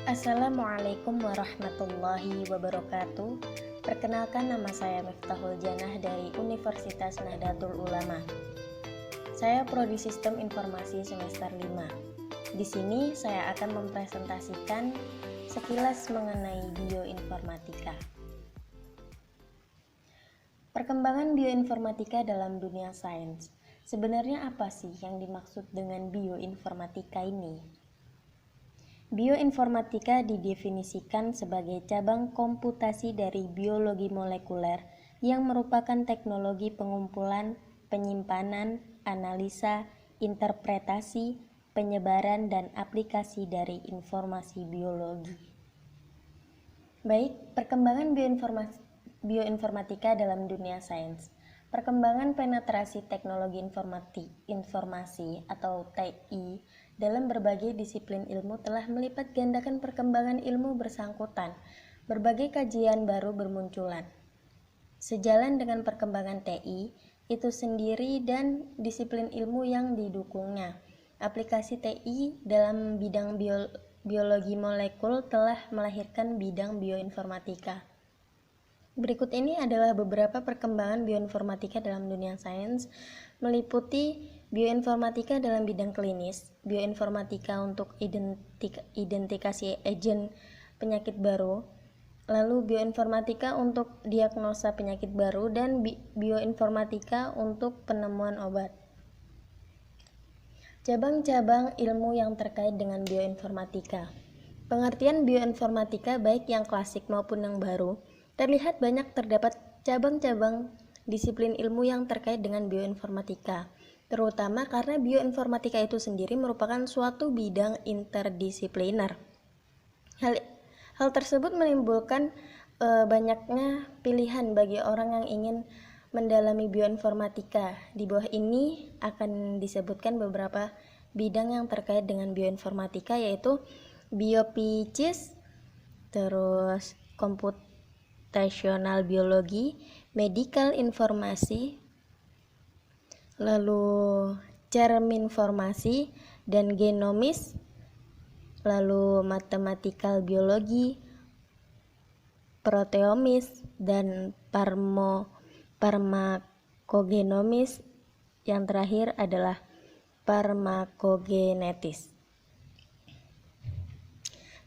Assalamualaikum warahmatullahi wabarakatuh. Perkenalkan, nama saya Miftahul Janah dari Universitas Nahdlatul Ulama. Saya Prodi Sistem Informasi semester 5. Di sini saya akan mempresentasikan sekilas mengenai bioinformatika. Perkembangan bioinformatika dalam dunia sains. Sebenarnya apa sih yang dimaksud dengan bioinformatika ini? Bioinformatika didefinisikan sebagai cabang komputasi dari biologi molekuler yang merupakan teknologi pengumpulan, penyimpanan, analisa, interpretasi, penyebaran, dan aplikasi dari informasi biologi. Baik, perkembangan bioinformatika dalam dunia sains. Perkembangan penetrasi teknologi informasi atau TI dalam berbagai disiplin ilmu telah melipat gandakan perkembangan ilmu bersangkutan. Berbagai kajian baru bermunculan. Sejalan dengan perkembangan TI itu sendiri dan disiplin ilmu yang didukungnya. Aplikasi TI dalam bidang biologi molekul telah melahirkan bidang bioinformatika. Berikut ini adalah beberapa perkembangan bioinformatika dalam dunia sains, meliputi bioinformatika dalam bidang klinis, bioinformatika untuk identifikasi agen penyakit baru, lalu bioinformatika untuk diagnosa penyakit baru, dan bioinformatika untuk penemuan obat. Cabang-cabang ilmu yang terkait dengan bioinformatika. Pengertian bioinformatika baik yang klasik maupun yang baru, terlihat banyak terdapat cabang-cabang disiplin ilmu yang terkait dengan bioinformatika, terutama karena bioinformatika itu sendiri merupakan suatu bidang interdisipliner. Hal tersebut menimbulkan banyaknya pilihan bagi orang yang ingin mendalami bioinformatika. Di bawah ini akan disebutkan beberapa bidang yang terkait dengan bioinformatika, yaitu biopsiis, terus computational biologi, medical informasi, lalu cerminformasi dan genomis, lalu mathematical biologi, proteomis, dan farmakogenomis. Yang terakhir adalah farmakogenetis.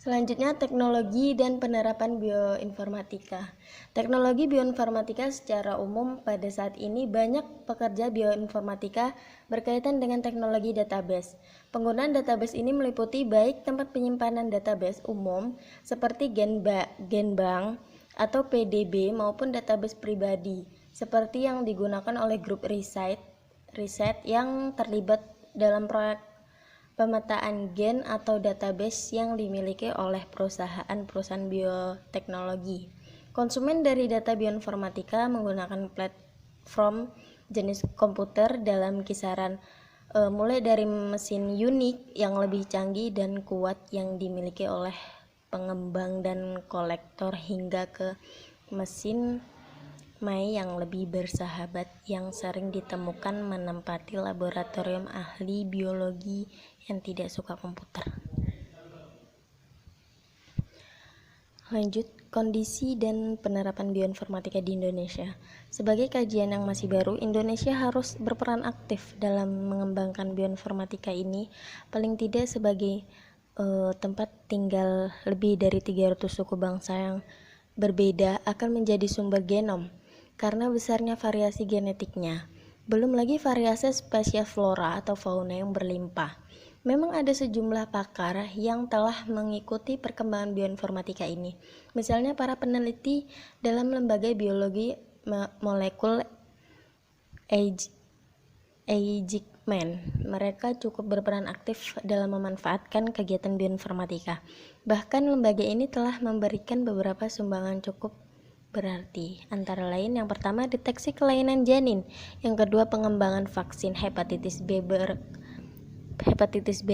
Selanjutnya, teknologi dan penerapan bioinformatika. Teknologi bioinformatika secara umum pada saat ini banyak pekerja bioinformatika berkaitan dengan teknologi database. Penggunaan database ini meliputi baik tempat penyimpanan database umum seperti genbank atau PDB maupun database pribadi seperti yang digunakan oleh grup riset yang terlibat dalam proyek pemetaan gen atau database yang dimiliki oleh perusahaan bioteknologi. Konsumen dari data bioinformatika menggunakan platform jenis komputer dalam kisaran mulai dari mesin unik yang lebih canggih dan kuat yang dimiliki oleh pengembang dan kolektor hingga ke mesin Mai yang lebih bersahabat yang sering ditemukan menempati laboratorium ahli biologi yang tidak suka komputer. Lanjut, kondisi dan penerapan bioinformatika di Indonesia. Sebagai kajian yang masih baru, Indonesia harus berperan aktif dalam mengembangkan bioinformatika ini, paling tidak sebagai tempat tinggal lebih dari 300 suku bangsa yang berbeda akan menjadi sumber genom karena besarnya variasi genetiknya. Belum lagi variasi spesies flora atau fauna yang berlimpah. Memang ada sejumlah pakar yang telah mengikuti perkembangan bioinformatika ini. Misalnya para peneliti dalam lembaga biologi molekul Eijkman. Mereka cukup berperan aktif dalam memanfaatkan kegiatan bioinformatika. Bahkan lembaga ini telah memberikan beberapa sumbangan cukup berarti, antara lain yang pertama deteksi kelainan janin, yang kedua pengembangan vaksin hepatitis B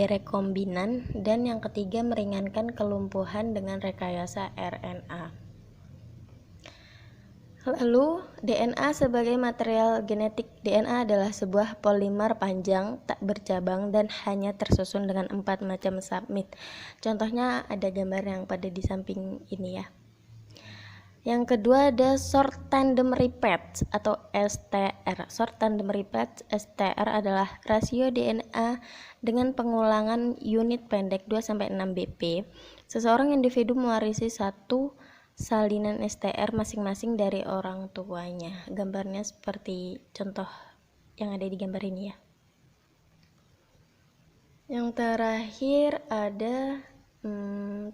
rekombinan, dan yang ketiga meringankan kelumpuhan dengan rekayasa RNA. Lalu, DNA sebagai material genetik. DNA adalah sebuah polimer panjang, tak bercabang, dan hanya tersusun dengan 4 macam subunit. Contohnya ada gambar yang pada di samping ini ya. Yang kedua ada short tandem repeats atau STR. Short tandem repeats STR adalah rasio DNA dengan pengulangan unit pendek 2-6 BP. Seseorang individu mewarisi satu salinan STR masing-masing dari orang tuanya. Gambarnya seperti contoh yang ada di gambar ini ya. Yang terakhir ada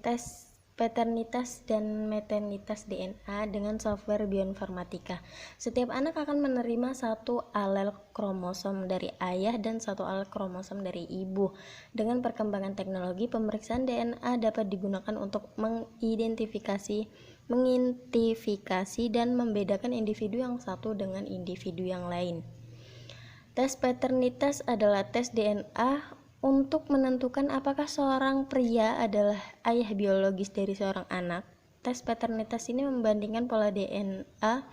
tes paternitas dan maternitas DNA dengan software bioinformatika. Setiap anak akan menerima satu alel kromosom dari ayah dan satu alel kromosom dari ibu. Dengan perkembangan teknologi, pemeriksaan DNA dapat digunakan untuk mengidentifikasi dan membedakan individu yang satu dengan individu yang lain. Tes paternitas adalah tes DNA untuk menentukan apakah seorang pria adalah ayah biologis dari seorang anak. Tes paternitas ini membandingkan pola DNA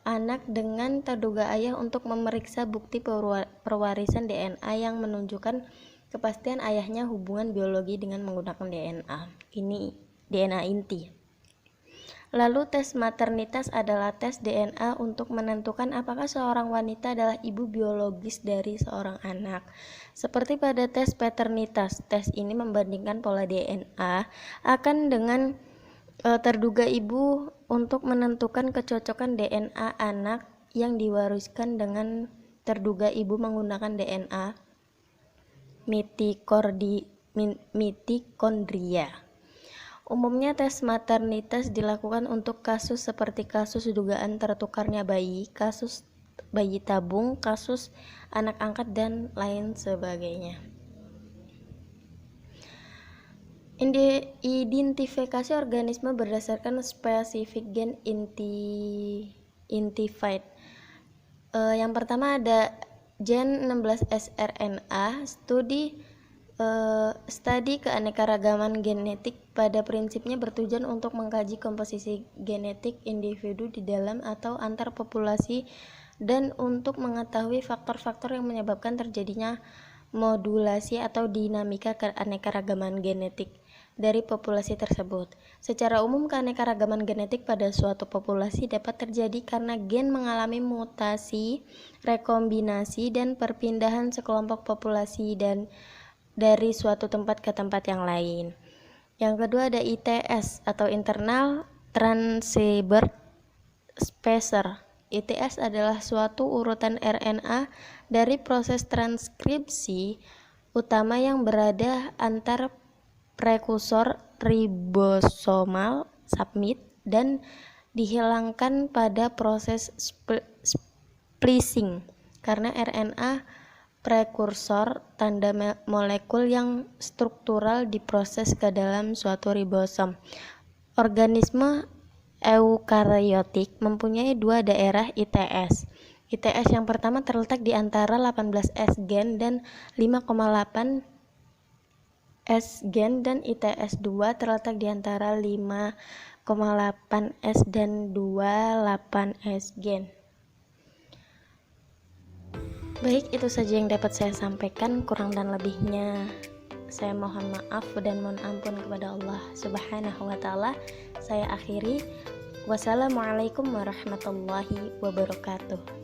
anak dengan terduga ayah untuk memeriksa bukti perwarisan DNA yang menunjukkan kepastian ayahnya hubungan biologi dengan menggunakan DNA. Ini DNA inti. Lalu tes maternitas adalah tes DNA untuk menentukan apakah seorang wanita adalah ibu biologis dari seorang anak. Seperti pada tes paternitas, tes ini membandingkan pola DNA akan dengan terduga ibu untuk menentukan kecocokan DNA anak yang diwariskan dengan terduga ibu menggunakan DNA mitokondria. Umumnya tes maternitas dilakukan untuk kasus seperti kasus dugaan tertukarnya bayi, kasus bayi tabung, kasus anak angkat, dan lain sebagainya. Identifikasi organisme berdasarkan spesifik gen identified. Yang pertama ada gen 16S-RNA, studi keanekaragaman genetik pada prinsipnya bertujuan untuk mengkaji komposisi genetik individu di dalam atau antar populasi dan untuk mengetahui faktor-faktor yang menyebabkan terjadinya modulasi atau dinamika keanekaragaman genetik dari populasi tersebut. Secara umum, keanekaragaman genetik pada suatu populasi dapat terjadi karena gen mengalami mutasi, rekombinasi, dan perpindahan sekelompok populasi dan dari suatu tempat ke tempat yang lain. Yang kedua ada ITS atau Internal Transfer Spacer. ITS adalah suatu urutan RNA dari proses transkripsi utama yang berada antar prekursor ribosomal subunit dan dihilangkan pada proses splicing karena RNA prekursor tanda molekul yang struktural diproses ke dalam suatu ribosom. Organisme eukariotik mempunyai 2 daerah ITS. ITS yang pertama terletak di antara 18S gen dan 5,8 S gen dan ITS 2 terletak di antara 5,8 S dan 28 S gen. Baik, itu saja yang dapat saya sampaikan. Kurang dan lebihnya saya mohon maaf dan mohon ampun kepada Allah Subhanahu wa ta'ala. Saya akhiri. Wassalamualaikum warahmatullahi wabarakatuh.